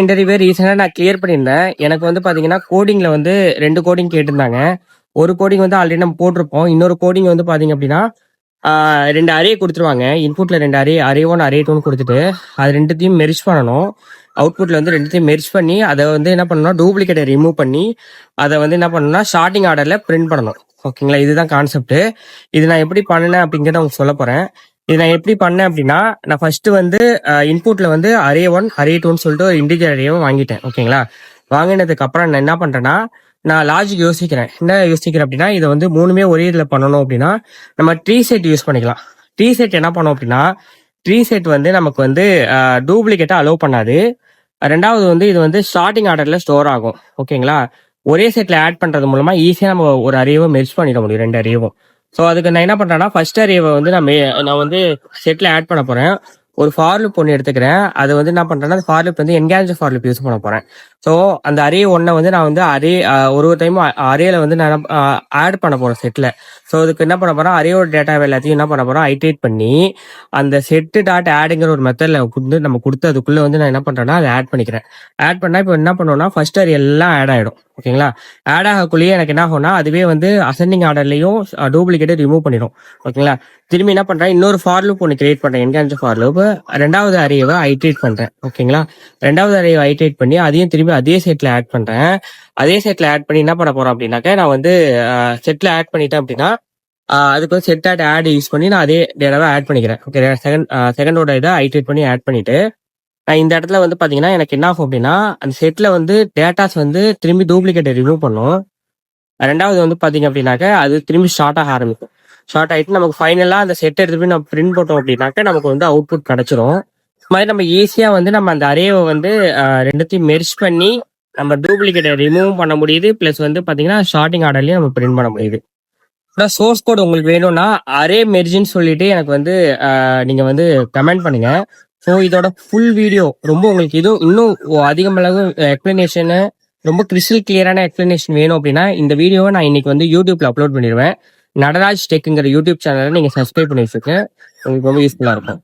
இன்டர்வியூவே ரீசெண்டா நான் கிளியர் பண்ணியிருந்தேன். எனக்கு வந்து பாத்தீங்கன்னா, கோடிங்ல வந்து 2 கோடிங் கேட்டிருந்தாங்க. ஒரு கோடிங் வந்து ஆல்ரெடி நம்ம போட்டிருப்போம். இன்னொரு கோடிங் வந்து பாத்தீங்க அப்படின்னா, 2 அரே குடுத்துருவாங்க. இன்புட்ல 2 அரே 1, அரே 2ன்னு குடுத்துட்டு, அது 2த்தையும் மெர்ஜ் பண்ணணும். அவுட்புட்ல வந்து 2த்தையும் மெர்ஜ் பண்ணி, அத வந்து என்ன பண்ணணும்னா, டூப்ளிகேட்ட ரிமூவ் பண்ணி, அத வந்து என்ன பண்ணணும்னா, ஷார்ட்டிங் ஆர்டர்ல பிரிண்ட் பண்ணணும். ஓகேங்களா? இதுதான் கான்செப்ட். இது நான் எப்படி பண்ணுனேன் அப்படிங்கிறத உங்களுக்கு சொல்லப் போறேன். இது நான் எப்படி பண்ணேன் அப்படின்னா, நான் ஃபர்ஸ்ட் வந்து இன்புட்ல வந்து அரே 1, அரே 2ன்னு சொல்லிட்டு ஒரு இன்டிஜர் அரேவை வாங்கிட்டேன். ஓகேங்களா? வாங்கினதுக்கு அப்புறம் நான் என்ன பண்றேன்னா, நான் லாஜிக் யோசிக்கிறேன். என்ன யோசிக்கிறேன் அப்படின்னா, இதை வந்து 3மே ஒரே இதுல பண்ணணும் அப்படின்னா, நம்ம ட்ரீ செட் யூஸ் பண்ணிக்கலாம். ட்ரீ செட் என்ன பண்ணும் அப்படின்னா, ட்ரீ செட் வந்து நமக்கு வந்து டூப்ளிகேட்டா அலோவ் பண்ணாது. 2வது வந்து இது வந்து ஸ்டார்டிங் ஆர்டர்ல ஸ்டோர் ஆகும். ஓகேங்களா? ஒரே செட்ல ஆட் பண்றது மூலமா ஈஸியா நம்ம ஒரு அரேவை மெர்ஜ் பண்ணிட முடியும், 2 அரேவும். ஸோ அதுக்கு நான் என்ன பண்றேன்னா, ஃபர்ஸ்ட் அரேவை வந்து நான் வந்து செட்ல ஆட் பண்ண போறேன். ஒரு ஃபார் லூப் ஒன்று எடுத்துக்கிறேன். அது வந்து என்ன பண்றேன்னா, அந்த ஃபார் லூப் வந்து என்கேஜ் ஃபார் லூப் யூஸ் பண்ண போறேன். ஸோ அந்த அரே ஒன்னை வந்து நான் வந்து ஒரு டைம் அரேல வந்து நான் ஆட் பண்ண போறேன் செட்ல. ஸோ அதுக்கு என்ன பண்ண போறேன், அரேயோட டேட்டா எல்லாத்தையும் என்ன பண்ண போறோம், ஐட்ரேட் பண்ணி அந்த செட் டாட் ஆடுங்கிற ஒரு மெத்தட்ல வந்து நம்ம கொடுத்து அதுக்குள்ள வந்து நான் என்ன பண்றேன்னா, அதை ஆட் பண்ணிக்கிறேன். ஆட் பண்ணா இப்போ என்ன பண்ணுவோம்னா, ஃபர்ஸ்ட் அரே எல்லாம் ஆட் ஆயிடும். ஓகேங்களா? ஆட் ஆகக்குள்ளேயே எனக்கு என்ன ஆகும்னா, அதுவே வந்து அசெண்டிங் ஆர்டர்லயும் டூப்ளிகேட்டை ரிமூவ் பண்ணிடும். ஓகேங்களா? திரும்பி என்ன பண்றேன், இன்னொரு ஃபார் லூப் ஒன்று கிரியேட் பண்றேன், என்கேஜ் ஃபார் லூப். 2வது அரேவை ஐட்ரேட் பண்றேன். ஓகேங்களா? 2வது அரேவை ஐட்ரேட் பண்ணி அதையும் திரும்பி அதே செட்ல ஆட் பண்றேன். அதே செட்ல ஆட் பண்ணி என்ன பண்ண போறோம் அப்படின்னாக்க, நான் வந்து செட்ல ஆட் பண்ணிட்டேன் அப்படின்னா, அதுக்கு வந்து செட் டாட் ஆட் யூஸ் பண்ணி நான் அதே டேட்டாவை ஆட் பண்ணிக்கிறேன். ஓகே, செகண்டோட இதை ஐட்ரேட் பண்ணி ஆட் பண்ணிட்டு, இந்த இடத்துல வந்து பாத்தீங்கன்னா எனக்கு என்ன ஆகும் அப்படின்னா, அந்த செட்ல வந்து டேட்டாஸ் வந்து திரும்பி டூப்ளிகேட்டை ரிமூவ் பண்ணும். 2வது வந்து பாத்தீங்க அப்படின்னாக்க, அது திரும்பி ஷார்ட் ஆக ஆரம்பிக்கும். ஷார்ட் ஆயிட்டு நமக்கு ஃபைனலா அந்த செட் எடுத்து போய் நம்ம பிரிண்ட் போட்டோம் அப்படின்னாக்க, நமக்கு வந்து அவுட்புட் கிடைச்சிரும். இது மாதிரி நம்ம ஈஸியா வந்து நம்ம அந்த அரேவை வந்து 2த்தையும் மெர்ஜ் பண்ணி நம்ம டூப்ளிகேட்டை ரிமூவ் பண்ண முடியுது. பிளஸ் வந்து பாத்தீங்கன்னா ஷார்ட்டிங் ஆர்டர்லயும் நம்ம பிரிண்ட் பண்ண முடியுது. சோர்ஸ் கோட் உங்களுக்கு வேணும்னா அரே மெர்ஜின்னு சொல்லிட்டு எனக்கு வந்து நீங்க வந்து கமெண்ட் பண்ணுங்க. ஸோ இதோட ஃபுல் வீடியோ ரொம்ப உங்களுக்கு இன்னும் அதிகமளவு எக்ஸ்பிளனேஷன், ரொம்ப கிறிஸ்டல் கிளியரான எக்ஸ்பிளனேஷன் வேணும் அப்படின்னா, இந்த வீடியோவை நான் இன்னைக்கு வந்து யூடியூப்ல அப்லோட் பண்ணிடுவேன். நடராஜ் டெக்குங்கிற யூடியூப் சேனலை நீங்க சப்ஸ்கிரைப் பண்ணி வச்சுக்க, உங்களுக்கு ரொம்ப யூஸ்ஃபுல்லா இருக்கும்.